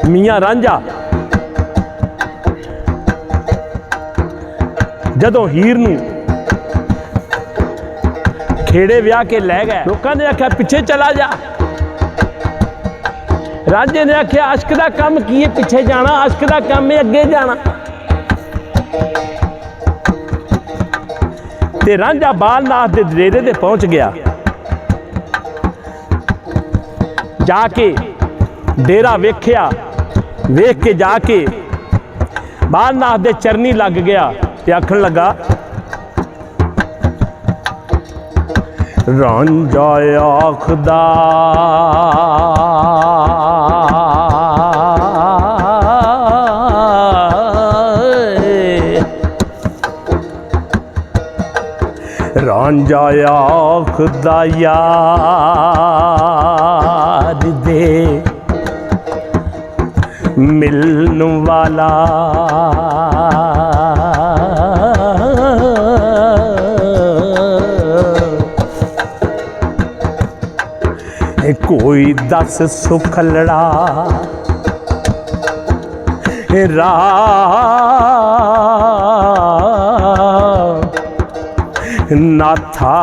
मियाँ रांझा जदों हीर नूं खेड़े विआह के लै गए, लोगों ने आख्या पिछे चला जा। रांझे ने आख्या आशक दा काम की है पिछे जाना, आशक दा काम है अगे जाना। ते रांझा बालनाथ दे डेरे ते पहुंच गया। जाके डेरा वेख्या, वेख के जाके बालनाथ दे चरनी लग गया ते आखन लगा रांझा आखदा रांझा आखदा यार दे मिलन वाला कोई दस सुखलड़ा नाथा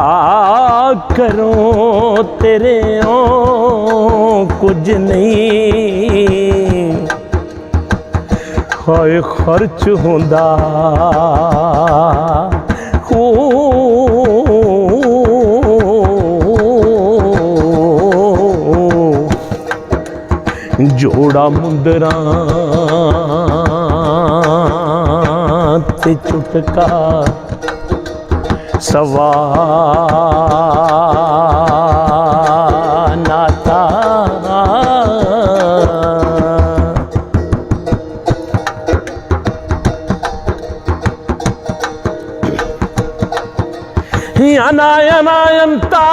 करो तेरे ओ कुछ नहीं हाय खर्च होंदा जोड़ा मुंदरा ते चुटका सवा नाता अनायनता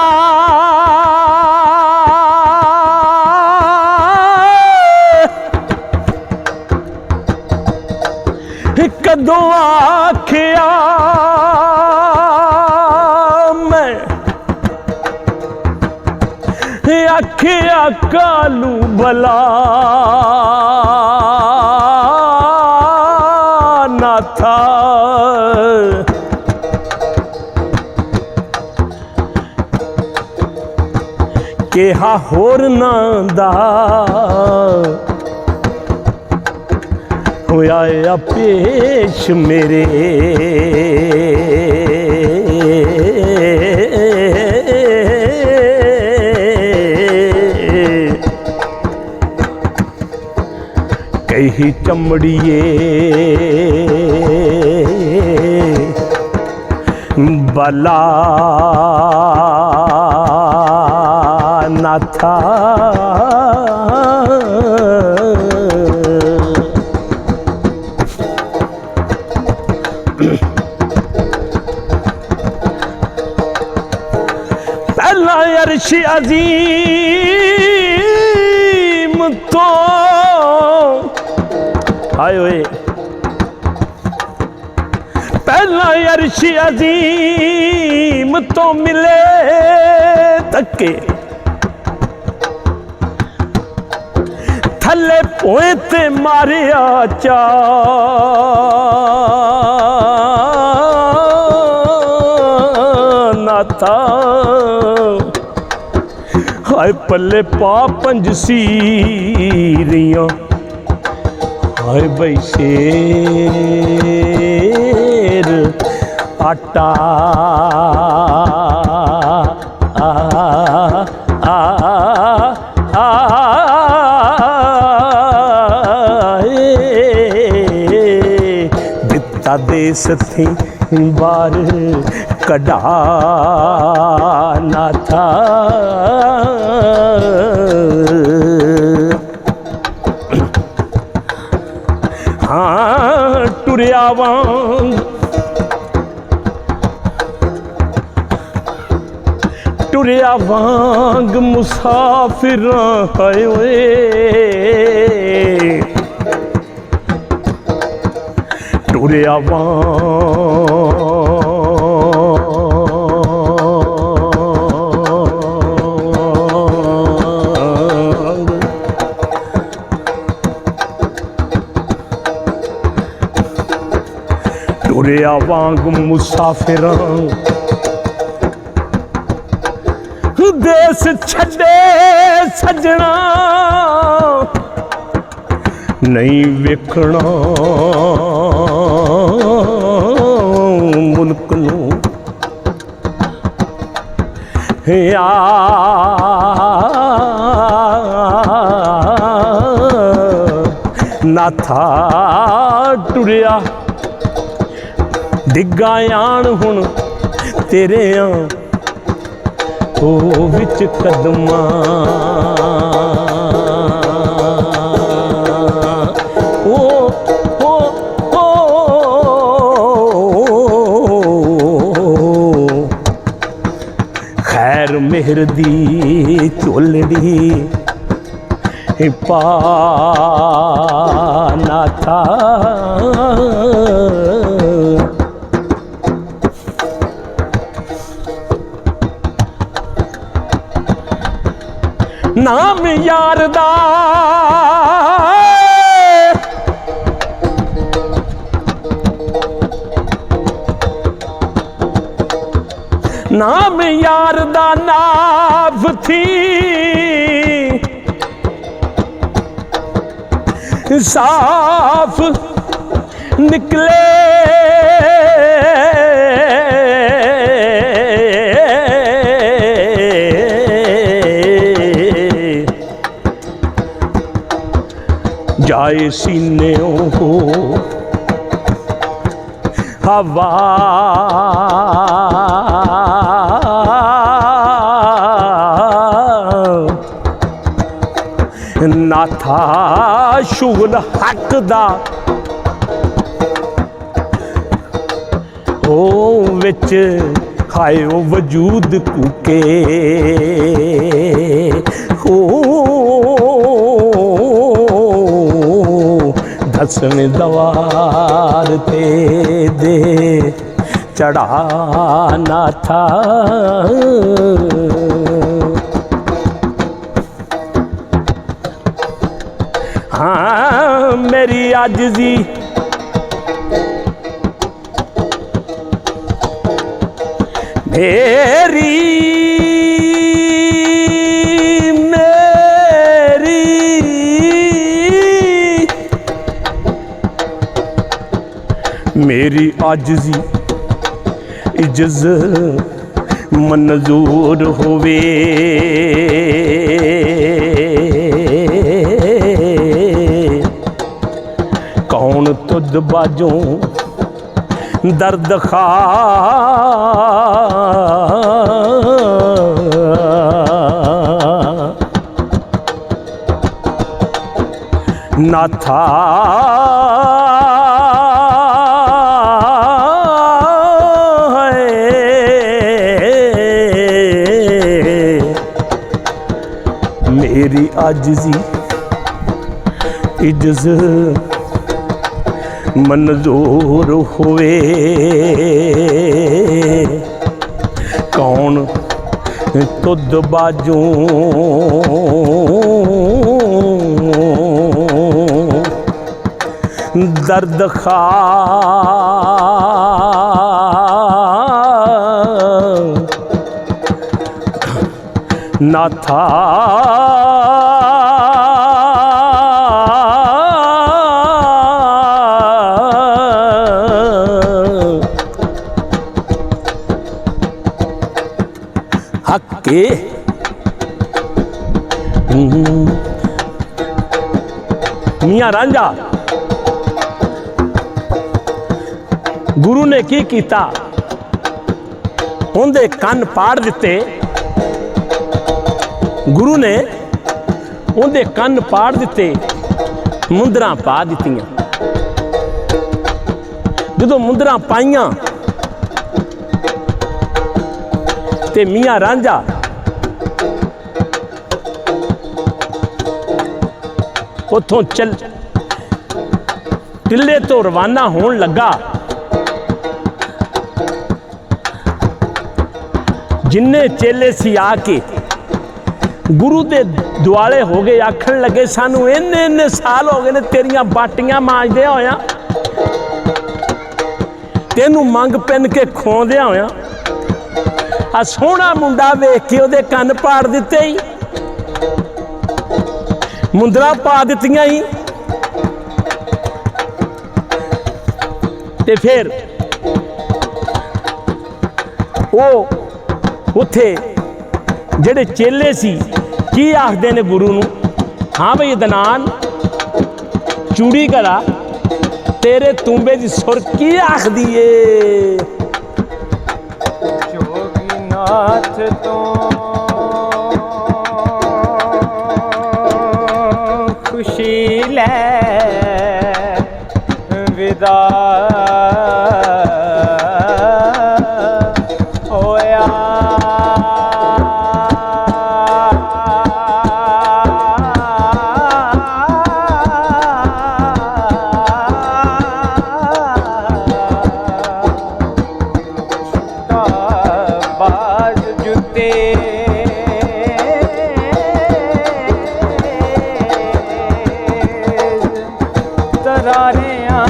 कदों आखिया मैं आखिया कालू भला ना था केहा होर ना दा होया पेश मेरे कही चमड़िए बला ना था पहला अर्श अजीम तो आए हुए पहला अर्श अजीम तो मिले तके थले पोए ते मारिया चा ना था हाय पल्ले पा पंज सीरियां हाय भाई शेर आटा दिता देस थी बार कड़ा ना था हाँ टुरिया वांग टुरिया वांग मुसाफिर है टुरिया वांग ਤੁਰਿਆ ਵਾਂਗ ਮੁਸਾਫਿਰਾਂ ਦੇਸ ਛੱਡੇ ਸੱਜਣਾ ਨਹੀਂ ਵੇਖਣਾ ਮੁਲਕ ਨੂੰ ਨਾਥਾ ਟੁਰਿਆ ਡਿੱਗਾ ਆਣ ਹੁਣ ਤੇਰਿਆਂ ਉਹ ਵਿੱਚ ਕਦਮਾਂ खैर मेहर दी चोलड़ी पा नाथा नाम यार दा नाम यार दा नाफ थी साफ निकले जाए सीने हो हवा नाथा शुगल हक दा ओ विच हाय ओ वजूद कूके हो दसवें दवार ते दे चढ़ा नाथा हाँ मेरी आजिज़ी मेरी मेरी आजिज़ी इज्ज़ मंजूर होवे कौन तुद बाजों दर्द खा नाथा मेरी आजिज़ी इज्ज़ मंजूर हुए कौन तुद बाजों दर्द खा नाथा हके मियां रांझा गुरु ने की कीता उनके कन्न पाड़ दिते गुरु ने उनके कन्न पाड़ दिते मुंदरां पा दित्तियां जदों मुंदरां पाईयां ते मियां रांझा उथों चल टिल्ले तो रवाना होने लगा जिन्ने चेले सी आके गुरु दे दुआले हो गए आखन लगे सानू इन्ने इन्ने साल हो गए ने तेरियां बाटियां मांजदे होया तेनू मंग पिन के खोंदिया होया आ सोहना मुंडा वेख के उहदे कन्न पाड़ दिते ही, मुंदरा पा दित्तियां ही। ते फिर वो उत्थे जेड़े चेले सी की आखदे ने गुरु नूं, हाँ बई अदनान चूड़ी घड़ा तेरे तूंबे दी सुर की आखदी ए? जोगीनाथ तो खुशी ले विदा होया, बाज जुते तरारियां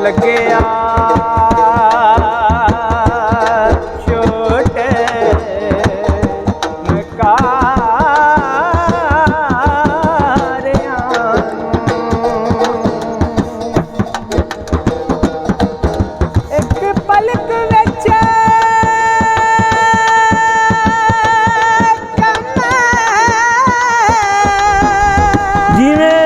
लग्या छोटे नकारियां, एक पलक विच जिवें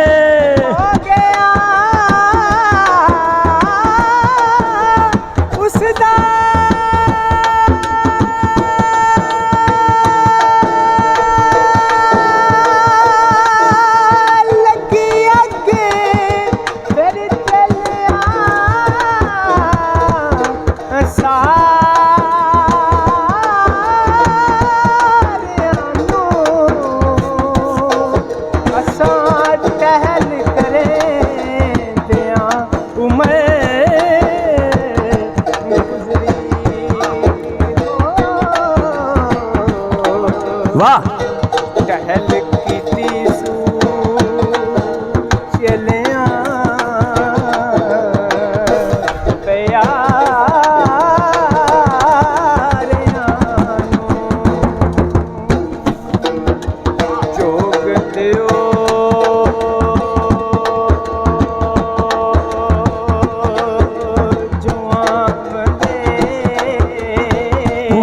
वाह टहल कीती सू चलिया प्यारियां जोग दियो जुआन दे,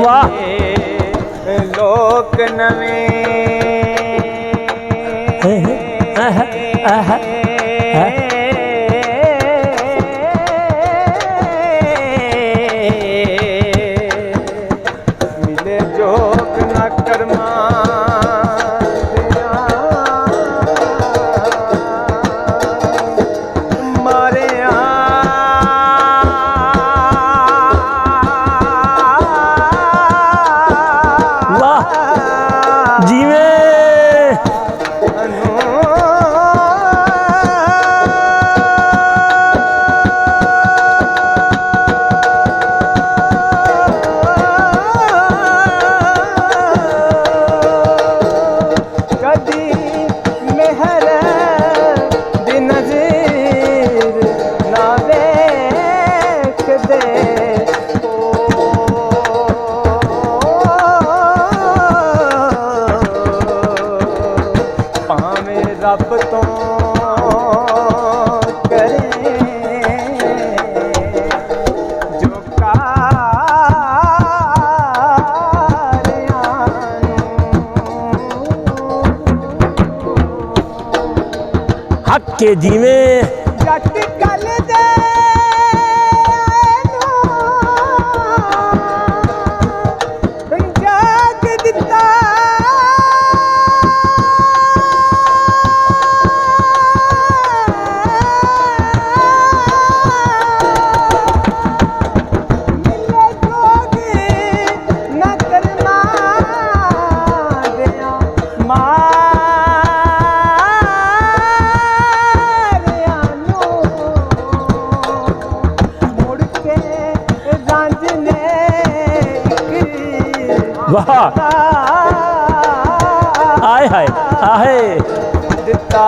वाह लोक नवें मिले जोग न कर्मा मारे रब तो करे जो हक के जीवें जट कल दे जाग ਵਾਹ ਆਏ ਹਾਏ ਆਏ ਦਿੱਤਾ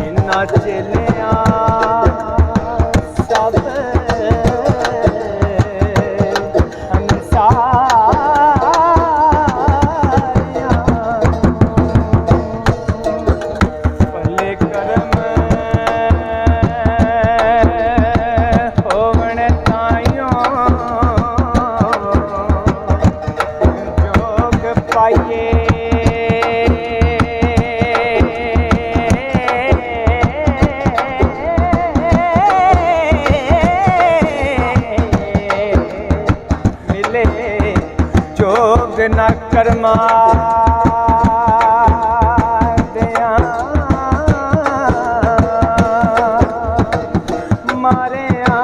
ਇਨ੍ਹਾਂ ਚੇਲਿਆਂ ਸਭ ਭਲੇ ਕਰਮ ਹੋਵਣ ਤਾਈਓ ਜੋਗ ਪਾਈਏ ਮਿਲੇ ਜੋਗ ਨਾ ਕਰਮਾ ਦਿਆਂ ਮਾਰਿਆ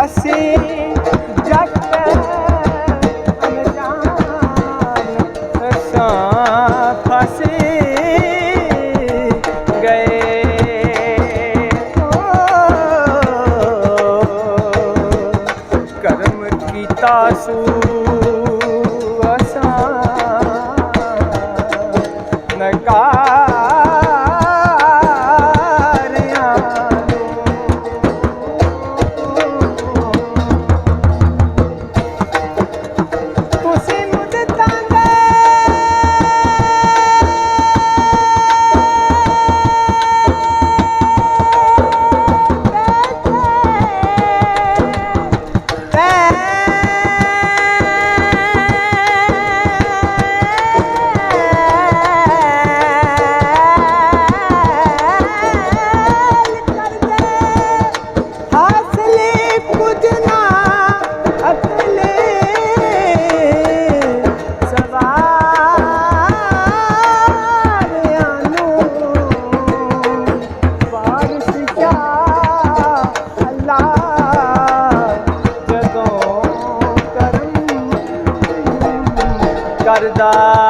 ਅਸੀਂ ਜੱਟ ਅਣਜਾਣ ਸਾਂ ਫਸੇ ਗਏ ਕਰਮ ਕੀਤਾ ਸੂ ਅਸਾਂ ਨਕਾਰਿਆਂ ਤੁਸੀਂ ਮੁੱਦਤਾਂ ਦੇ ਹਾਸਲੇ ਕੁਝ ਨਾ ਅਕਲੇ ਸਵਾਰਿਆਂ ਨੂੰ ਵਾਰਿਸ ਕਿਆ ਅੱਲਾ ਜਦੋਂ ਕਰਮ ਕਰਦਾ